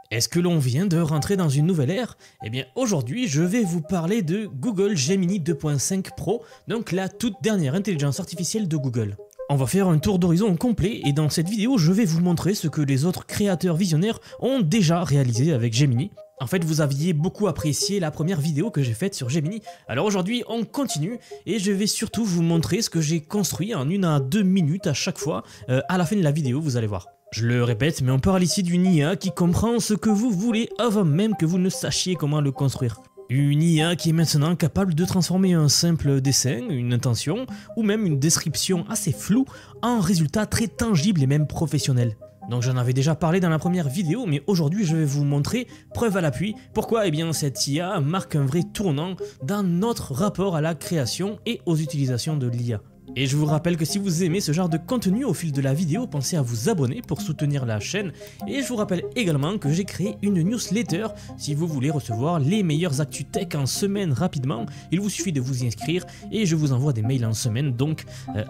Est-ce que l'on vient de rentrer dans une nouvelle ère? Eh bien aujourd'hui je vais vous parler de Google Gemini 2.5 Pro, donc la toute dernière intelligence artificielle de Google. On va faire un tour d'horizon complet et dans cette vidéo je vais vous montrer ce que les autres créateurs visionnaires ont déjà réalisé avec Gemini. En fait vous aviez beaucoup apprécié la première vidéo que j'ai faite sur Gemini, alors aujourd'hui on continue et je vais surtout vous montrer ce que j'ai construit en 1 à 2 minutes à chaque fois à la fin de la vidéo, vous allez voir. Je le répète, mais on parle ici d'une IA qui comprend ce que vous voulez avant même que vous ne sachiez comment le construire. Une IA qui est maintenant capable de transformer un simple dessin, une intention, ou même une description assez floue en résultat très tangible et même professionnel. Donc j'en avais déjà parlé dans la première vidéo, mais aujourd'hui je vais vous montrer, preuve à l'appui, pourquoi cette IA marque un vrai tournant dans notre rapport à la création et aux utilisations de l'IA. Et je vous rappelle que si vous aimez ce genre de contenu au fil de la vidéo, pensez à vous abonner pour soutenir la chaîne. Et je vous rappelle également que j'ai créé une newsletter si vous voulez recevoir les meilleures actus tech en semaine rapidement. Il vous suffit de vous y inscrire et je vous envoie des mails en semaine donc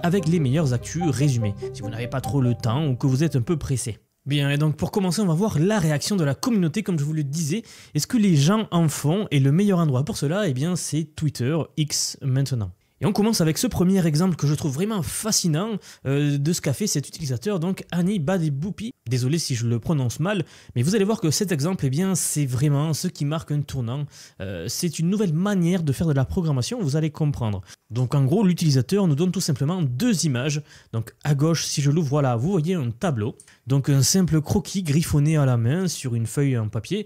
avec les meilleures actus résumées si vous n'avez pas trop le temps ou que vous êtes un peu pressé. Bien, et donc pour commencer, on va voir la réaction de la communauté, comme je vous le disais. Est-ce que les gens en font? Et le meilleur endroit pour cela, c'est Twitter, X maintenant. Et on commence avec ce premier exemple que je trouve vraiment fascinant de ce qu'a fait cet utilisateur, donc Annie Badeboupi. Désolé si je le prononce mal, mais vous allez voir que cet exemple, c'est vraiment ce qui marque un tournant. C'est une nouvelle manière de faire de la programmation, vous allez comprendre. Donc en gros, l'utilisateur nous donne tout simplement 2 images. Donc à gauche, si je l'ouvre, voilà, vous voyez un tableau. Donc un simple croquis griffonné à la main sur une feuille en papier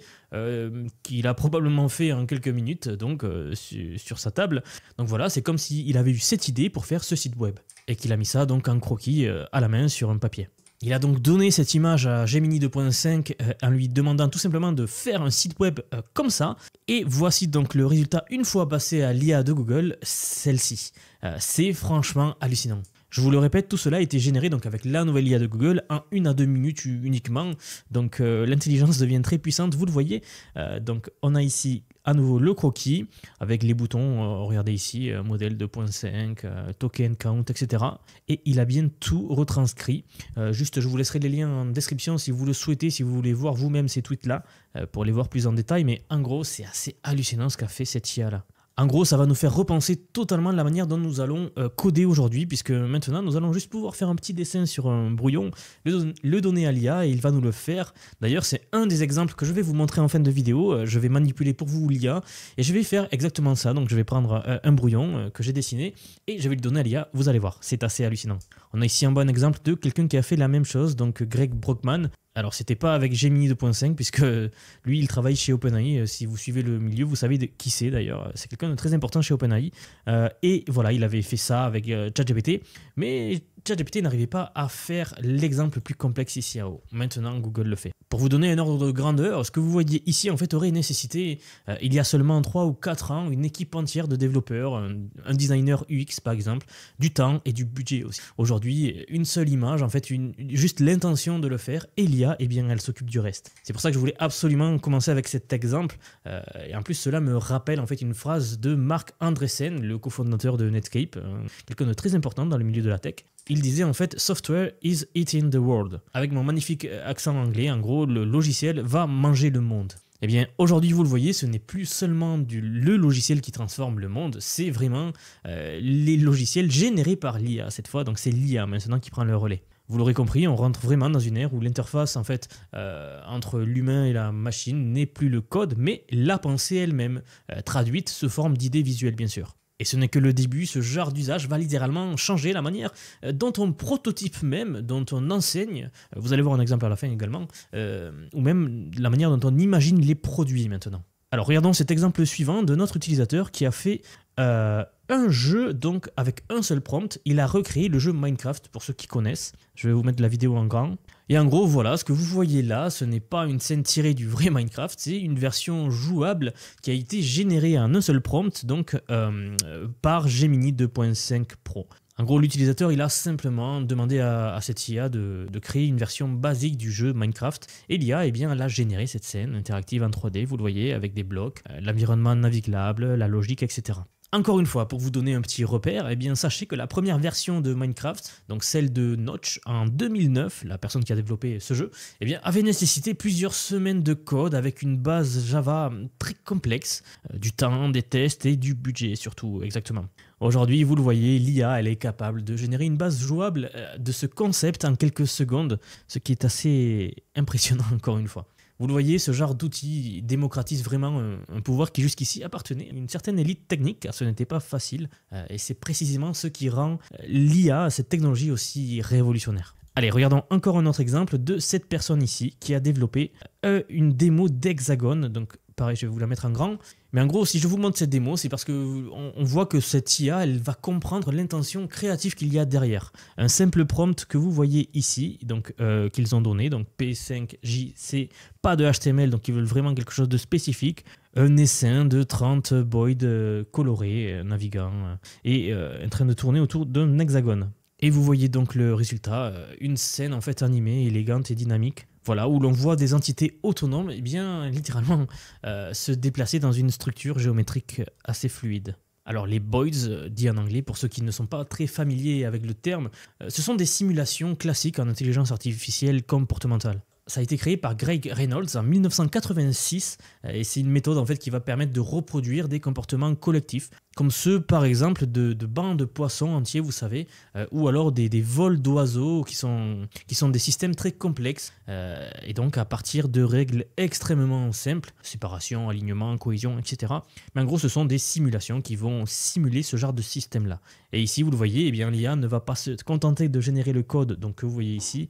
qu'il a probablement fait en quelques minutes donc sur sa table. Donc voilà, c'est comme s'il avait eu cette idée pour faire ce site web et qu'il a mis ça donc en croquis à la main sur un papier. Il a donc donné cette image à Gemini 2.5 en lui demandant tout simplement de faire un site web comme ça. Et voici donc le résultat une fois passé à l'IA de Google, celle-ci. C'est franchement hallucinant. Je vous le répète, tout cela a été généré donc avec la nouvelle IA de Google en 1 à 2 minutes uniquement. Donc l'intelligence devient très puissante, vous le voyez. Donc on a ici à nouveau le croquis avec les boutons, regardez ici, modèle 2.5, token count, etc. Et il a bien tout retranscrit. Juste je vous laisserai les liens en description si vous le souhaitez, si vous voulez voir vous-même ces tweets-là, pour les voir plus en détail. Mais en gros, c'est assez hallucinant ce qu'a fait cette IA-là. En gros, ça va nous faire repenser totalement la manière dont nous allons coder aujourd'hui, puisque maintenant, nous allons juste pouvoir faire un petit dessin sur un brouillon, le donner à l'IA et il va nous le faire. D'ailleurs, c'est un des exemples que je vais vous montrer en fin de vidéo. Je vais manipuler pour vous l'IA et je vais faire exactement ça. Donc, je vais prendre un brouillon que j'ai dessiné et je vais le donner à l'IA. Vous allez voir, c'est assez hallucinant. On a ici un bon exemple de quelqu'un qui a fait la même chose, donc Greg Brockman. Alors c'était pas avec Gemini 2.5 puisque lui il travaille chez OpenAI, si vous suivez le milieu vous savez qui c'est d'ailleurs, c'est quelqu'un de très important chez OpenAI et voilà il avait fait ça avec ChatGPT, mais ChatGPT n'arrivait pas à faire l'exemple le plus complexe ici en haut. Maintenant Google le fait. Pour vous donner un ordre de grandeur, ce que vous voyez ici en fait aurait nécessité il y a seulement 3 ou 4 ans une équipe entière de développeurs, un designer UX par exemple, du temps et du budget aussi. Aujourd'hui une seule image en fait, juste l'intention de le faire et l'IA elle s'occupe du reste. C'est pour ça que je voulais absolument commencer avec cet exemple et en plus cela me rappelle en fait une phrase de Marc Andreessen, le cofondateur de Netscape, quelqu'un de très important dans le milieu de la tech. Il disait en fait « Software is eating the world ». Avec mon magnifique accent anglais, en gros, le logiciel va manger le monde. Eh bien, aujourd'hui, vous le voyez, ce n'est plus seulement le logiciel qui transforme le monde, c'est vraiment les logiciels générés par l'IA cette fois. Donc, c'est l'IA maintenant qui prend le relais. Vous l'aurez compris, on rentre vraiment dans une ère où l'interface en fait entre l'humain et la machine n'est plus le code, mais la pensée elle-même, traduite sous forme d'idées visuelles bien sûr. Et ce n'est que le début, ce genre d'usage va littéralement changer la manière dont on prototype même, dont on enseigne, vous allez voir un exemple à la fin également, ou même la manière dont on imagine les produits maintenant. Alors regardons cet exemple suivant de notre utilisateur qui a fait un jeu donc avec un seul prompt. Il a recréé le jeu Minecraft pour ceux qui connaissent. Je vais vous mettre la vidéo en grand. Et en gros voilà, ce que vous voyez là, ce n'est pas une scène tirée du vrai Minecraft, c'est une version jouable qui a été générée en un seul prompt donc par Gemini 2.5 Pro. En gros, l'utilisateur il a simplement demandé à cette IA de créer une version basique du jeu Minecraft et l'IA elle a généré cette scène interactive en 3D, vous le voyez, avec des blocs, l'environnement navigable, la logique, etc. Encore une fois, pour vous donner un petit repère, eh bien sachez que la première version de Minecraft, donc celle de Notch en 2009, la personne qui a développé ce jeu, eh bien avait nécessité plusieurs semaines de code avec une base Java très complexe, du temps, des tests et du budget surtout, exactement. Aujourd'hui, vous le voyez, l'IA, elle est capable de générer une base jouable de ce concept en quelques secondes, ce qui est assez impressionnant encore une fois. Vous le voyez, ce genre d'outil démocratise vraiment un pouvoir qui jusqu'ici appartenait à une certaine élite technique, car ce n'était pas facile, et c'est précisément ce qui rend l'IA, cette technologie, aussi révolutionnaire. Allez, regardons encore un autre exemple de cette personne ici qui a développé une démo d'Hexagon. Donc pareil, je vais vous la mettre en grand. Mais en gros, si je vous montre cette démo, c'est parce qu'on voit que cette IA, elle va comprendre l'intention créative qu'il y a derrière. Un simple prompt que vous voyez ici, donc qu'ils ont donné, donc P5JC, pas de HTML, donc ils veulent vraiment quelque chose de spécifique. Un essaim de 30 boys colorés, navigants, et en train de tourner autour d'un hexagone. Et vous voyez donc le résultat, une scène en fait animée, élégante et dynamique. Voilà, où l'on voit des entités autonomes, eh bien, littéralement, se déplacer dans une structure géométrique assez fluide. Alors les boids, dit en anglais, pour ceux qui ne sont pas très familiers avec le terme, ce sont des simulations classiques en intelligence artificielle comportementale. Ça a été créé par Greg Reynolds en 1986 et c'est une méthode en fait qui va permettre de reproduire des comportements collectifs comme ceux par exemple de bancs de poissons entiers, vous savez, ou alors des vols d'oiseaux qui sont des systèmes très complexes et donc à partir de règles extrêmement simples, séparation, alignement, cohésion, etc. Mais en gros ce sont des simulations qui vont simuler ce genre de système-là. Et ici vous le voyez, eh bien l'IA ne va pas se contenter de générer le code donc, que vous voyez ici,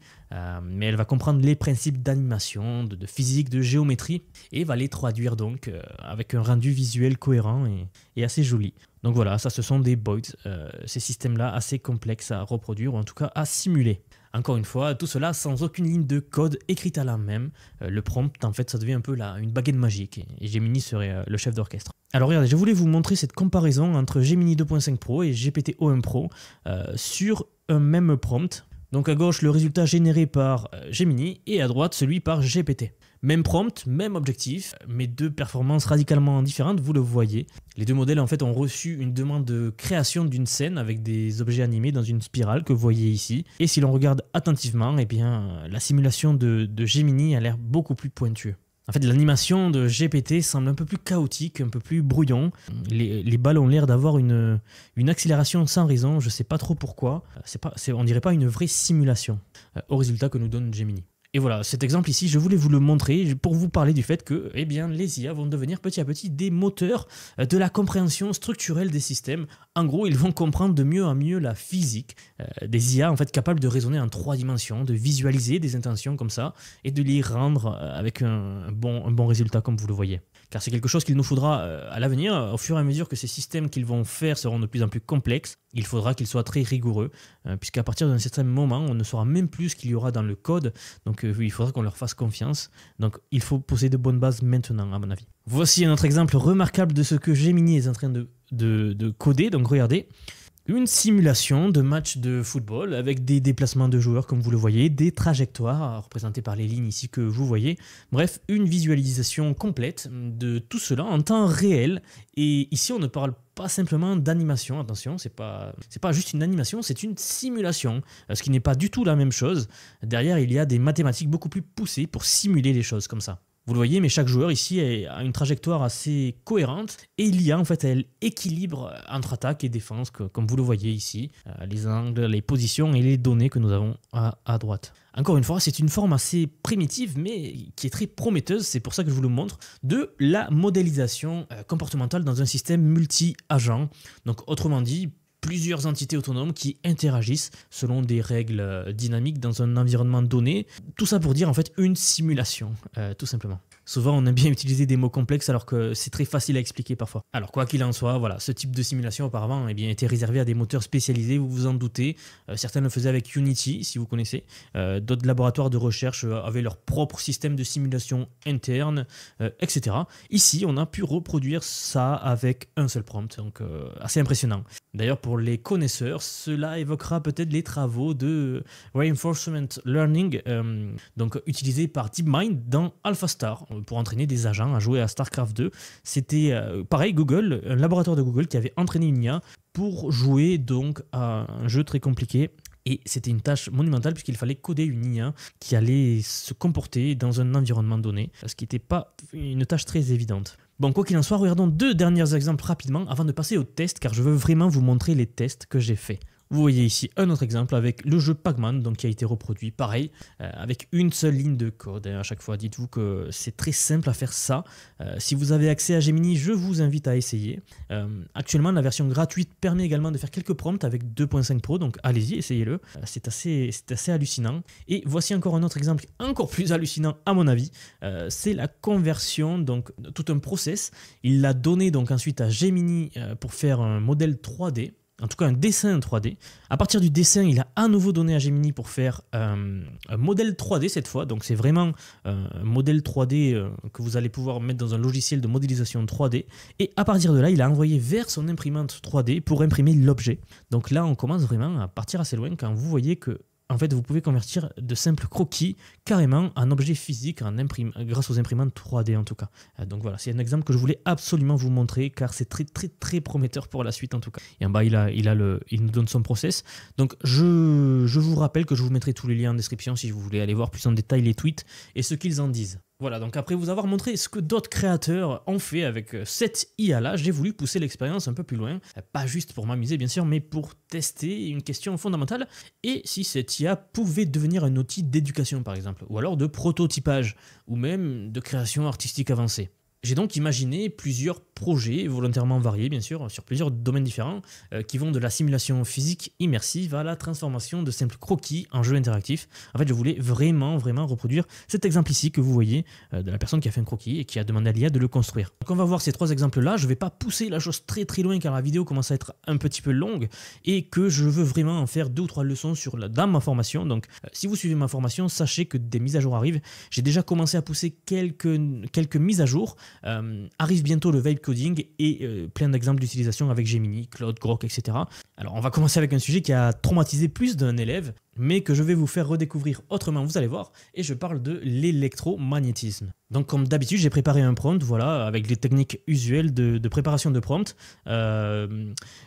mais elle va comprendre les principes d'animation, de physique, de géométrie et va les traduire donc avec un rendu visuel cohérent et assez joli. Donc voilà, ça ce sont des boids, ces systèmes-là assez complexes à reproduire ou en tout cas à simuler. Encore une fois, tout cela sans aucune ligne de code écrite à la même. Le prompt, en fait, ça devient un peu une baguette magique et Gemini serait le chef d'orchestre. Alors regardez, je voulais vous montrer cette comparaison entre Gemini 2.5 Pro et GPT-O1 Pro sur un même prompt. Donc à gauche, le résultat généré par Gemini et à droite, celui par GPT. Même prompt, même objectif, mais deux performances radicalement différentes, vous le voyez. Les deux modèles en fait ont reçu une demande de création d'une scène avec des objets animés dans une spirale que vous voyez ici. Et si l'on regarde attentivement, eh bien, la simulation de Gemini a l'air beaucoup plus pointue. En fait, l'animation de GPT semble un peu plus chaotique, un peu plus brouillon. Les balles ont l'air d'avoir une accélération sans raison, je ne sais pas trop pourquoi. On dirait pas une vraie simulation au résultat que nous donne Gemini. Et voilà, cet exemple ici, je voulais vous le montrer pour vous parler du fait que eh bien, les IA vont devenir petit à petit des moteurs de la compréhension structurelle des systèmes. En gros, ils vont comprendre de mieux en mieux la physique des IA en fait, capables de raisonner en 3 dimensions, de visualiser des intentions comme ça et de les rendre avec un bon résultat comme vous le voyez. Car c'est quelque chose qu'il nous faudra à l'avenir, au fur et à mesure que ces systèmes qu'ils vont faire seront de plus en plus complexes, il faudra qu'ils soient très rigoureux, puisqu'à partir d'un certain moment, on ne saura même plus ce qu'il y aura dans le code, donc il faudra qu'on leur fasse confiance. Donc il faut poser de bonnes bases maintenant, à mon avis. Voici un autre exemple remarquable de ce que Gemini est en train de coder, donc regardez. Une simulation de match de football avec des déplacements de joueurs comme vous le voyez, des trajectoires représentées par les lignes ici que vous voyez. Bref, une visualisation complète de tout cela en temps réel. Et ici, on ne parle pas simplement d'animation, attention, c'est pas juste une animation, c'est une simulation, ce qui n'est pas du tout la même chose. Derrière, il y a des mathématiques beaucoup plus poussées pour simuler les choses comme ça. Vous le voyez, mais chaque joueur ici a une trajectoire assez cohérente et il y a en fait un équilibre entre attaque et défense, comme vous le voyez ici, les angles, les positions et les données que nous avons à droite. Encore une fois, c'est une forme assez primitive mais qui est très prometteuse, c'est pour ça que je vous le montre, de la modélisation comportementale dans un système multi-agent. Donc autrement dit, plusieurs entités autonomes qui interagissent selon des règles dynamiques dans un environnement donné. Tout ça pour dire en fait une simulation, tout simplement. Souvent, on aime bien utiliser des mots complexes alors que c'est très facile à expliquer parfois. Alors, quoi qu'il en soit, voilà, ce type de simulation auparavant eh bien, était réservé à des moteurs spécialisés, vous vous en doutez. Certains le faisaient avec Unity, si vous connaissez. D'autres laboratoires de recherche avaient leur propre système de simulation interne, etc. Ici, on a pu reproduire ça avec un seul prompt, donc assez impressionnant. D'ailleurs, pour pour les connaisseurs, cela évoquera peut-être les travaux de Reinforcement Learning, donc utilisés par DeepMind dans AlphaStar pour entraîner des agents à jouer à StarCraft 2. C'était pareil, Google, un laboratoire de Google qui avait entraîné une IA pour jouer donc à un jeu très compliqué. Et c'était une tâche monumentale puisqu'il fallait coder une IA qui allait se comporter dans un environnement donné, ce qui n'était pas une tâche très évidente. Bon, quoi qu'il en soit, regardons 2 derniers exemples rapidement avant de passer aux tests, car je veux vraiment vous montrer les tests que j'ai faits. Vous voyez ici un autre exemple avec le jeu Pac-Man, donc qui a été reproduit, pareil, avec une seule ligne de code. À chaque fois, dites-vous que c'est très simple à faire ça. Si vous avez accès à Gemini, je vous invite à essayer. Actuellement, la version gratuite permet également de faire quelques prompts avec 2.5 Pro, donc allez-y, essayez-le. C'est assez hallucinant. Et voici encore un autre exemple, encore plus hallucinant à mon avis. C'est la conversion, donc tout un process. Il l'a donné donc ensuite à Gemini pour faire un modèle 3D. En tout cas un dessin 3D. À partir du dessin, il a à nouveau donné à Gemini pour faire un modèle 3D cette fois. Donc c'est vraiment un modèle 3D que vous allez pouvoir mettre dans un logiciel de modélisation 3D. Et à partir de là, il a envoyé vers son imprimante 3D pour imprimer l'objet. Donc là, on commence vraiment à partir assez loin quand vous voyez que en fait, vous pouvez convertir de simples croquis carrément en objets physiques grâce aux imprimantes 3D en tout cas. Donc voilà, c'est un exemple que je voulais absolument vous montrer car c'est très très très prometteur pour la suite en tout cas. Et en bas, il nous donne son process. Donc je vous rappelle que je vous mettrai tous les liens en description si vous voulez aller voir plus en détail les tweets et ce qu'ils en disent. Voilà, donc après vous avoir montré ce que d'autres créateurs ont fait avec cette IA-là, j'ai voulu pousser l'expérience un peu plus loin. Pas juste pour m'amuser bien sûr, mais pour tester une question fondamentale. Et si cette IA pouvait devenir un outil d'éducation par exemple, ou alors de prototypage, ou même de création artistique avancée. J'ai donc imaginé plusieurs projets volontairement variés, bien sûr, sur plusieurs domaines différents, qui vont de la simulation physique immersive à la transformation de simples croquis en jeu interactif. En fait, je voulais vraiment reproduire cet exemple ici que vous voyez, de la personne qui a fait un croquis et qui a demandé à l'IA de le construire. Donc on va voir ces 3 exemples-là. Je ne vais pas pousser la chose très très loin car la vidéo commence à être un petit peu longue et que je veux vraiment en faire 2 ou 3 leçons dans ma formation. Donc si vous suivez ma formation, sachez que des mises à jour arrivent. J'ai déjà commencé à pousser quelques mises à jour. Arrive bientôt le vibe coding et plein d'exemples d'utilisation avec Gemini, Claude, Grok, etc. Alors on va commencer avec un sujet qui a traumatisé plus d'un élève, mais que je vais vous faire redécouvrir autrement, vous allez voir, et je parle de l'électromagnétisme. Donc comme d'habitude, j'ai préparé un prompt, voilà, avec les techniques usuelles de préparation de prompt. Je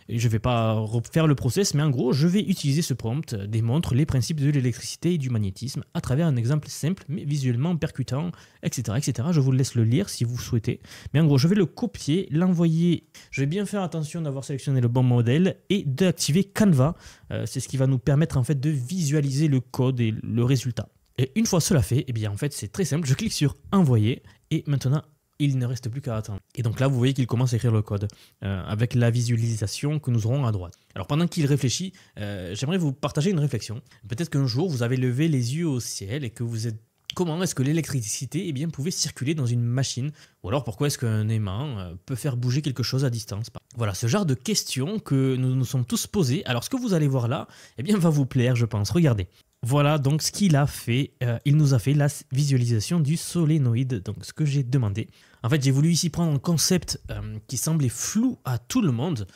ne vais pas refaire le process, mais en gros, je vais utiliser ce prompt, démontre les principes de l'électricité et du magnétisme à travers un exemple simple, mais visuellement percutant, etc., etc. Je vous laisse le lire si vous souhaitez. Mais en gros, je vais le copier, l'envoyer. Je vais bien faire attention d'avoir sélectionné le bon modèle et d'activer Canva. C'est ce qui va nous permettre en fait de visualiser le code et le résultat. Et une fois cela fait, eh bien en fait c'est très simple, je clique sur envoyer et maintenant il ne reste plus qu'à attendre. Et donc là vous voyez qu'il commence à écrire le code avec la visualisation que nous aurons à droite. Alors pendant qu'il réfléchit, j'aimerais vous partager une réflexion. Peut-être qu'un jour vous avez levé les yeux au ciel et que vous êtes... Comment est-ce que l'électricité pouvait circuler dans une machine? Ou alors pourquoi est-ce qu'un aimant peut faire bouger quelque chose à distance? Voilà, ce genre de questions que nous nous sommes tous posées. Alors ce que vous allez voir là, va vous plaire je pense. Regardez. Voilà donc ce qu'il a fait. Il nous a fait la visualisation du solénoïde, donc ce que j'ai demandé. En fait, j'ai voulu ici prendre un concept qui semblait flou à tout le monde,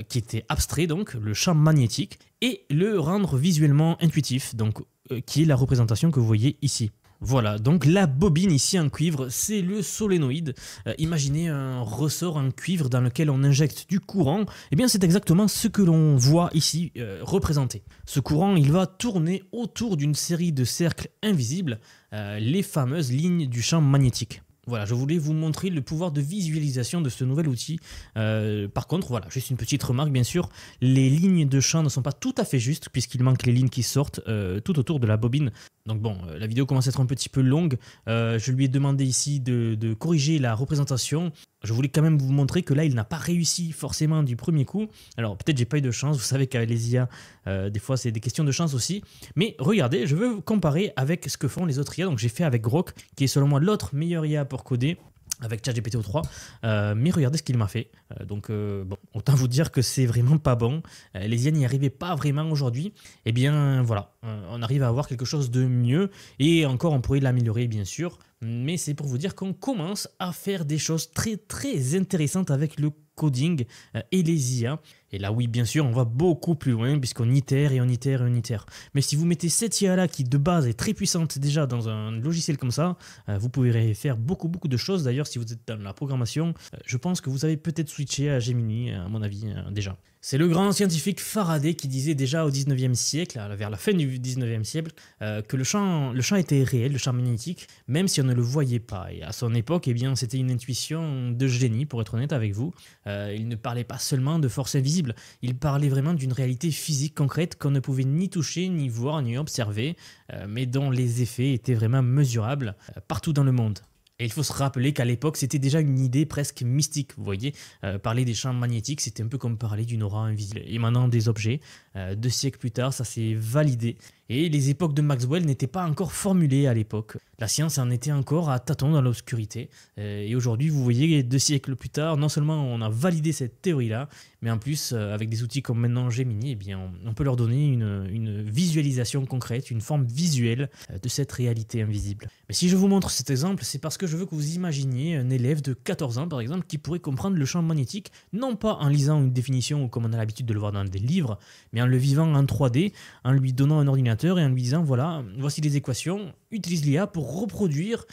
qui était abstrait donc, le champ magnétique, et le rendre visuellement intuitif, donc qui est la représentation que vous voyez ici. Voilà, donc la bobine ici en cuivre, c'est le solénoïde. Imaginez un ressort en cuivre dans lequel on injecte du courant. Eh bien, c'est exactement ce que l'on voit ici représenté. Ce courant, il va tourner autour d'une série de cercles invisibles, les fameuses lignes du champ magnétique. Voilà, je voulais vous montrer le pouvoir de visualisation de ce nouvel outil. Par contre, voilà, juste une petite remarque, bien sûr, les lignes de champ ne sont pas tout à fait justes puisqu'il manque les lignes qui sortent tout autour de la bobine. Donc bon, la vidéo commence à être un petit peu longue. Je lui ai demandé ici de corriger la représentation. Je voulais quand même vous montrer que là, il n'a pas réussi forcément du premier coup. Alors peut-être j'ai pas eu de chance. Vous savez qu'avec les IA, des fois c'est des questions de chance aussi. Mais regardez, je veux comparer avec ce que font les autres IA. Donc j'ai fait avec Grok, qui est selon moi l'autre meilleure IA pour coder, avec ChatGPT 3, mais regardez ce qu'il m'a fait. Bon, autant vous dire que c'est vraiment pas bon. Les IA n'y arrivaient pas vraiment aujourd'hui. Eh bien voilà, on arrive à avoir quelque chose de mieux et encore on pourrait l'améliorer bien sûr. Mais c'est pour vous dire qu'on commence à faire des choses très très intéressantes avec le coding et les IA. Et là, oui, bien sûr, on va beaucoup plus loin puisqu'on itère et on itère et on itère. Mais si vous mettez cette IA-là qui de base est très puissante déjà dans un logiciel comme ça, vous pourrez faire beaucoup de choses. D'ailleurs, si vous êtes dans la programmation, je pense que vous avez peut-être switché à Gemini, à mon avis, déjà. C'est le grand scientifique Faraday qui disait déjà au 19e siècle, vers la fin du 19e siècle, que le champ était réel, le champ magnétique, même si on ne le voyait pas. Et à son époque, eh bien, c'était une intuition de génie, pour être honnête avec vous. Il ne parlait pas seulement de force invisible, il parlait vraiment d'une réalité physique concrète qu'on ne pouvait ni toucher, ni voir, ni observer, mais dont les effets étaient vraiment mesurables partout dans le monde. Et il faut se rappeler qu'à l'époque, c'était déjà une idée presque mystique, vous voyez. Parler des champs magnétiques, c'était un peu comme parler d'une aura invisible émanant des objets. 2 siècles plus tard, ça s'est validé. Et les époques de Maxwell n'étaient pas encore formulées à l'époque. La science en était encore à tâtons dans l'obscurité. Et aujourd'hui, vous voyez, 2 siècles plus tard, non seulement on a validé cette théorie-là, mais en plus, avec des outils comme maintenant Gemini, eh bien, on peut leur donner une visualisation concrète, une forme visuelle de cette réalité invisible. Mais si je vous montre cet exemple, c'est parce que je veux que vous imaginiez un élève de 14 ans, par exemple, qui pourrait comprendre le champ magnétique, non pas en lisant une définition comme on a l'habitude de le voir dans des livres, mais en le vivant en 3D, en lui donnant un ordinateur et en lui disant voilà, voici les équations, utilise l'IA pour reproduire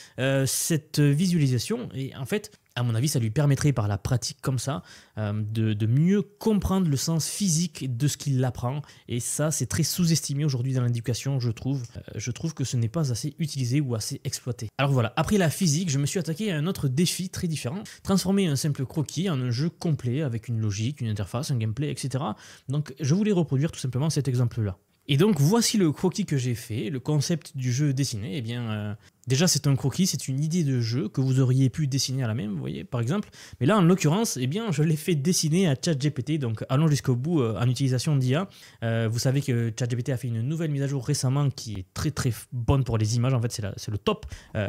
cette visualisation. Et en fait, à mon avis, ça lui permettrait par la pratique comme ça de mieux comprendre le sens physique de ce qu'il apprend. Et ça, c'est très sous-estimé aujourd'hui dans l'éducation, je trouve. Je trouve que ce n'est pas assez utilisé ou assez exploité. Alors voilà, après la physique, je me suis attaqué à un autre défi très différent. Transformer un simple croquis en un jeu complet avec une logique, une interface, un gameplay, etc. Donc je voulais reproduire tout simplement cet exemple-là. Et donc voici le croquis que j'ai fait, le concept du jeu dessiné. Eh bien, déjà c'est un croquis, c'est une idée de jeu que vous auriez pu dessiner à la main, vous voyez, par exemple. Mais là, en l'occurrence, eh bien, je l'ai fait dessiner à ChatGPT, donc allons jusqu'au bout en utilisation d'IA. Vous savez que ChatGPT a fait une nouvelle mise à jour récemment qui est très bonne pour les images, en fait c'est le top.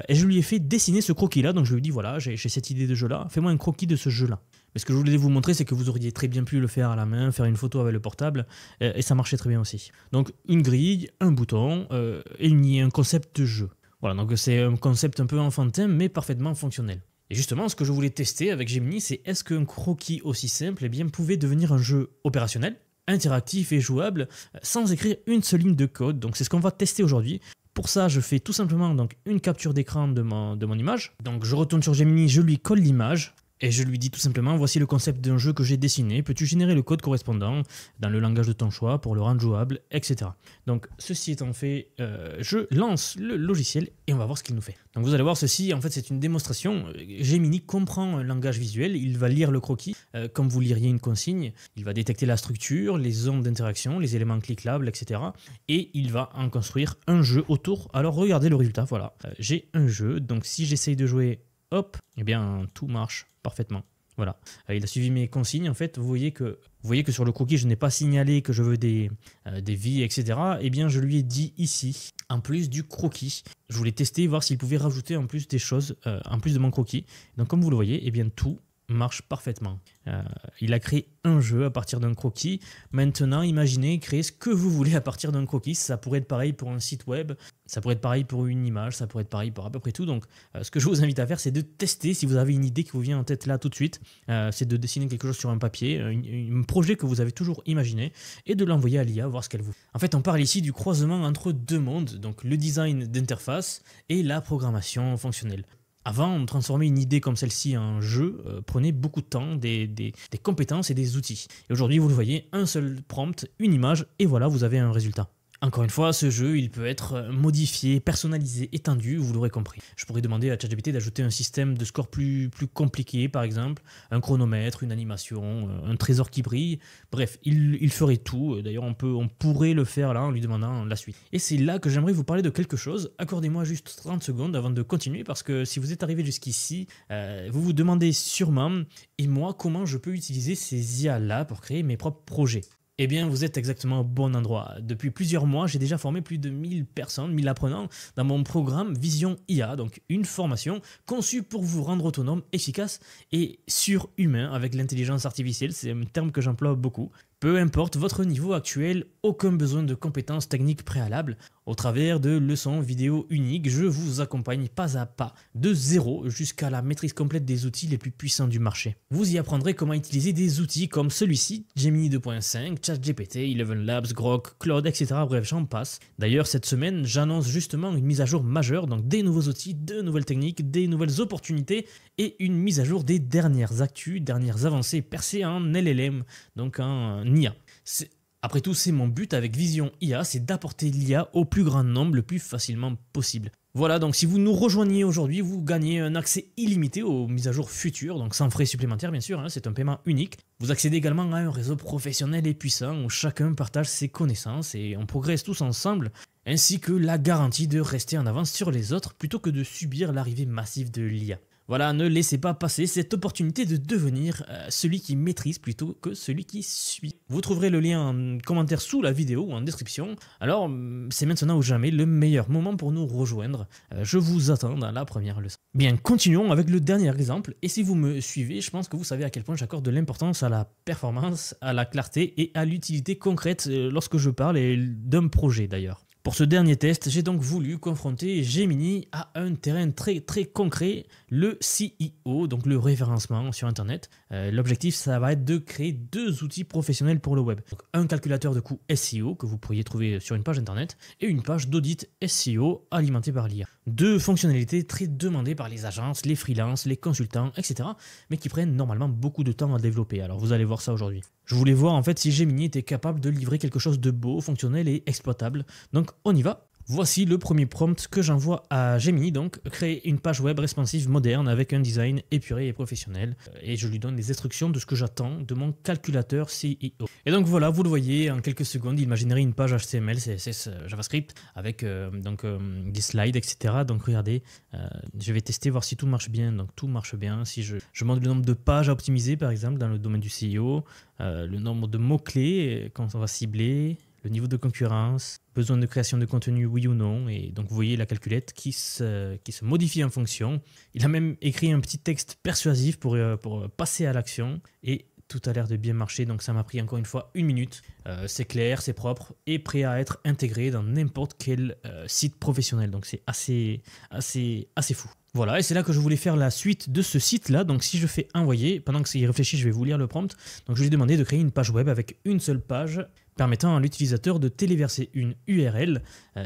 Et je lui ai fait dessiner ce croquis-là, donc je lui ai dit voilà, j'ai cette idée de jeu-là, fais-moi un croquis de ce jeu-là. Mais ce que je voulais vous montrer, c'est que vous auriez très bien pu le faire à la main, faire une photo avec le portable, et ça marchait très bien aussi. Donc une grille, un bouton, et un concept de jeu. Voilà, donc c'est un concept un peu enfantin, mais parfaitement fonctionnel. Et justement, ce que je voulais tester avec Gemini, c'est est-ce qu'un croquis aussi simple eh bien, pouvait devenir un jeu opérationnel, interactif et jouable, sans écrire une seule ligne de code. Donc c'est ce qu'on va tester aujourd'hui. Pour ça, je fais tout simplement donc, une capture d'écran de mon image. Donc je retourne sur Gemini, je lui colle l'image. Et je lui dis tout simplement, voici le concept d'un jeu que j'ai dessiné, peux-tu générer le code correspondant dans le langage de ton choix pour le rendre jouable, etc. Donc ceci étant fait, je lance le logiciel et on va voir ce qu'il nous fait. Donc vous allez voir, ceci en fait c'est une démonstration. Gemini comprend un langage visuel, il va lire le croquis comme vous liriez une consigne, il va détecter la structure, les zones d'interaction, les éléments cliquables, etc. Et il va en construire un jeu autour. Alors regardez le résultat, voilà, j'ai un jeu, donc si j'essaye de jouer, hop, eh bien tout marche parfaitement. Voilà, il a suivi mes consignes en fait. Vous voyez que sur le croquis, je n'ai pas signalé que je veux des vies, etc. Eh bien, je lui ai dit ici, en plus du croquis, je voulais tester, voir s'il pouvait rajouter en plus des choses, en plus de mon croquis. Donc, comme vous le voyez, eh bien, tout marche parfaitement. Il a créé un jeu à partir d'un croquis. Maintenant, imaginez créer ce que vous voulez à partir d'un croquis. Ça pourrait être pareil pour un site web, ça pourrait être pareil pour une image, ça pourrait être pareil pour à peu près tout. Donc, ce que je vous invite à faire, c'est de tester. Si vous avez une idée qui vous vient en tête là tout de suite, c'est de dessiner quelque chose sur un papier, un projet que vous avez toujours imaginé, et de l'envoyer à l'IA, voir ce qu'elle vous fait. En fait, on parle ici du croisement entre deux mondes, donc le design d'interface et la programmation fonctionnelle. Avant, transformer une idée comme celle-ci en jeu prenait beaucoup de temps, des compétences et des outils. Et aujourd'hui, vous le voyez, un seul prompt, une image, et voilà, vous avez un résultat. Encore une fois, ce jeu, il peut être modifié, personnalisé, étendu, vous l'aurez compris. Je pourrais demander à ChatGPT d'ajouter un système de score plus compliqué, par exemple, un chronomètre, une animation, un trésor qui brille. Bref, il ferait tout. D'ailleurs, on pourrait le faire là en lui demandant la suite. Et c'est là que j'aimerais vous parler de quelque chose. Accordez-moi juste 30 secondes avant de continuer, parce que si vous êtes arrivé jusqu'ici, vous vous demandez sûrement, et moi, comment je peux utiliser ces IA-là pour créer mes propres projets ? Eh bien, vous êtes exactement au bon endroit. Depuis plusieurs mois, j'ai déjà formé plus de 1000 personnes, 1000 apprenants dans mon programme Vision IA, donc une formation conçue pour vous rendre autonome, efficace et surhumain avec l'intelligence artificielle. C'est un terme que j'emploie beaucoup. Peu importe votre niveau actuel, aucun besoin de compétences techniques préalables. Au travers de leçons vidéo uniques, je vous accompagne pas à pas, de zéro jusqu'à la maîtrise complète des outils les plus puissants du marché. Vous y apprendrez comment utiliser des outils comme celui-ci, Gemini 2.5, ChatGPT, ElevenLabs, Grok, Claude, etc. Bref, j'en passe. D'ailleurs, cette semaine, j'annonce justement une mise à jour majeure, donc des nouveaux outils, de nouvelles techniques, des nouvelles opportunités et une mise à jour des dernières actus, dernières avancées percées en LLM, donc en IA. Après tout, c'est mon but avec Vision IA, c'est d'apporter l'IA au plus grand nombre le plus facilement possible. Voilà, donc si vous nous rejoignez aujourd'hui, vous gagnez un accès illimité aux mises à jour futures, donc sans frais supplémentaires bien sûr, c'est un paiement unique. Vous accédez également à un réseau professionnel et puissant où chacun partage ses connaissances et on progresse tous ensemble, ainsi que la garantie de rester en avance sur les autres plutôt que de subir l'arrivée massive de l'IA. Voilà, ne laissez pas passer cette opportunité de devenir celui qui maîtrise plutôt que celui qui suit. Vous trouverez le lien en commentaire sous la vidéo ou en description. Alors, c'est maintenant ou jamais le meilleur moment pour nous rejoindre. Je vous attends dans la première leçon. Bien, continuons avec le dernier exemple. Et si vous me suivez, je pense que vous savez à quel point j'accorde de l'importance à la performance, à la clarté et à l'utilité concrète lorsque je parle et d'un projet d'ailleurs. Pour ce dernier test, j'ai donc voulu confronter Gemini à un terrain très concret, le SEO, donc le référencement sur Internet. L'objectif, ça va être de créer deux outils professionnels pour le web. Donc, un calculateur de coûts SEO que vous pourriez trouver sur une page Internet et une page d'audit SEO alimentée par l'IA. Deux fonctionnalités très demandées par les agences, les freelances, les consultants, etc. mais qui prennent normalement beaucoup de temps à développer. Alors vous allez voir ça aujourd'hui. Je voulais voir en fait si Gemini était capable de livrer quelque chose de beau, fonctionnel et exploitable. Donc on y va. Voici le premier prompt que j'envoie à Gemini, donc créer une page web responsive moderne avec un design épuré et professionnel. Et je lui donne les instructions de ce que j'attends de mon calculateur SEO. Et donc voilà, vous le voyez, en quelques secondes, il m'a généré une page HTML, CSS, JavaScript avec des slides, etc. Donc regardez, je vais tester, voir si tout marche bien. Donc tout marche bien. Si je montre le nombre de pages à optimiser, par exemple, dans le domaine du SEO, le nombre de mots-clés quand on va cibler, le niveau de concurrence, besoin de création de contenu, oui ou non. Et donc vous voyez la calculette qui se modifie en fonction. Il a même écrit un petit texte persuasif pour passer à l'action. Et tout a l'air de bien marcher, donc ça m'a pris encore une fois 1 minute. C'est clair, c'est propre et prêt à être intégré dans n'importe quel site professionnel. Donc c'est assez fou. Voilà, et c'est là que je voulais faire la suite de ce site-là. Donc si je fais envoyer, pendant que il réfléchit, je vais vous lire le prompt. Donc je lui ai demandé de créer une page web avec une seule page, permettant à l'utilisateur de téléverser une URL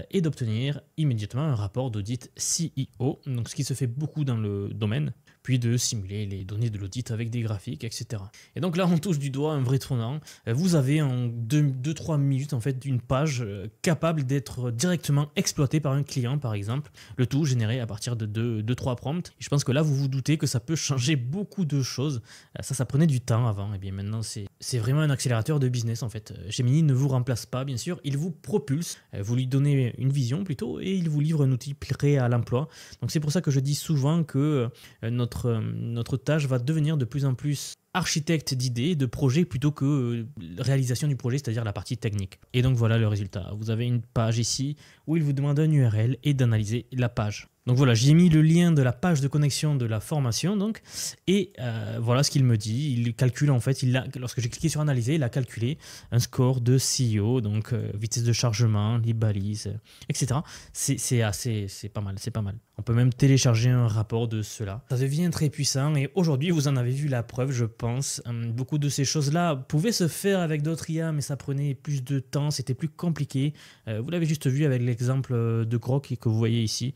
et d'obtenir immédiatement un rapport d'audit SEO, donc ce qui se fait beaucoup dans le domaine, puis de simuler les données de l'audit avec des graphiques, etc. Et donc là, on touche du doigt un vrai tournant. Vous avez en 2-3 minutes en fait une page capable d'être directement exploitée par un client, par exemple, le tout généré à partir de 2-3 prompts. Et je pense que là, vous vous doutez que ça peut changer beaucoup de choses. Ça prenait du temps avant, et bien maintenant, c'est vraiment un accélérateur de business en fait. Gemini ne vous remplace pas, bien sûr, il vous propulse, vous lui donnez une vision plutôt, et il vous livre un outil prêt à l'emploi. Donc c'est pour ça que je dis souvent que notre tâche va devenir de plus en plus architecte d'idées, de projets, plutôt que réalisation du projet, c'est-à-dire la partie technique. Et donc voilà le résultat. Vous avez une page ici où il vous demande un URL et d'analyser la page. Donc voilà, j'ai mis le lien de la page de connexion de la formation, donc, et voilà ce qu'il me dit. Il calcule en fait, lorsque j'ai cliqué sur analyser, il a calculé un score de SEO, donc vitesse de chargement, les balises, etc. C'est pas mal, c'est pas mal. On peut même télécharger un rapport de cela. Ça devient très puissant et aujourd'hui vous en avez vu la preuve, je pense. Beaucoup de ces choses-là pouvaient se faire avec d'autres IA, mais ça prenait plus de temps, c'était plus compliqué. Vous l'avez juste vu avec l'exemple de Grok que vous voyez ici.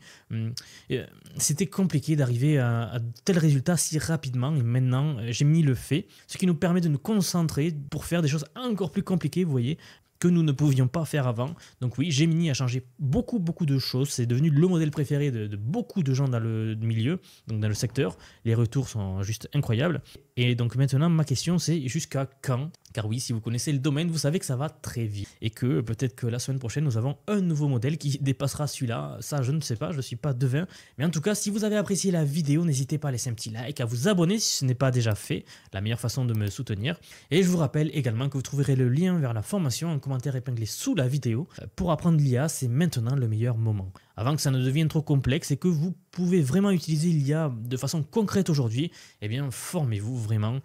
C'était compliqué d'arriver à tel résultat si rapidement et maintenant Gemini le fait, ce qui nous permet de nous concentrer pour faire des choses encore plus compliquées, vous voyez, que nous ne pouvions pas faire avant. Donc oui, Gemini a changé beaucoup de choses, c'est devenu le modèle préféré de beaucoup de gens dans le milieu, donc dans le secteur. Les retours sont juste incroyables. Et donc maintenant, ma question c'est jusqu'à quand? Car oui, si vous connaissez le domaine, vous savez que ça va très vite. Et que peut-être que la semaine prochaine, nous avons un nouveau modèle qui dépassera celui-là. Ça, je ne sais pas, je ne suis pas devin. Mais en tout cas, si vous avez apprécié la vidéo, n'hésitez pas à laisser un petit like, à vous abonner si ce n'est pas déjà fait. La meilleure façon de me soutenir. Et je vous rappelle également que vous trouverez le lien vers la formation en commentaire épinglé sous la vidéo. Pour apprendre l'IA, c'est maintenant le meilleur moment. avant que ça ne devienne trop complexe et que vous pouvez vraiment utiliser l'IA de façon concrète aujourd'hui, eh bien formez-vous vraiment,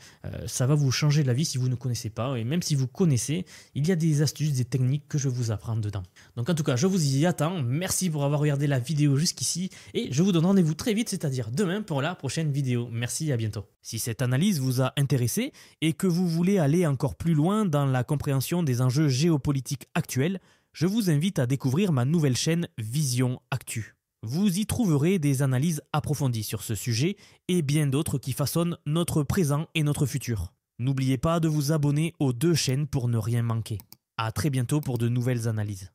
ça va vous changer la vie si vous ne connaissez pas, et même si vous connaissez, il y a des astuces, des techniques que je vous apprends dedans. Donc en tout cas, je vous y attends, merci pour avoir regardé la vidéo jusqu'ici, et je vous donne rendez-vous très vite, c'est-à-dire demain pour la prochaine vidéo. Merci et à bientôt. Si cette analyse vous a intéressé et que vous voulez aller encore plus loin dans la compréhension des enjeux géopolitiques actuels, je vous invite à découvrir ma nouvelle chaîne Vision Actu. Vous y trouverez des analyses approfondies sur ce sujet et bien d'autres qui façonnent notre présent et notre futur. N'oubliez pas de vous abonner aux 2 chaînes pour ne rien manquer. À très bientôt pour de nouvelles analyses.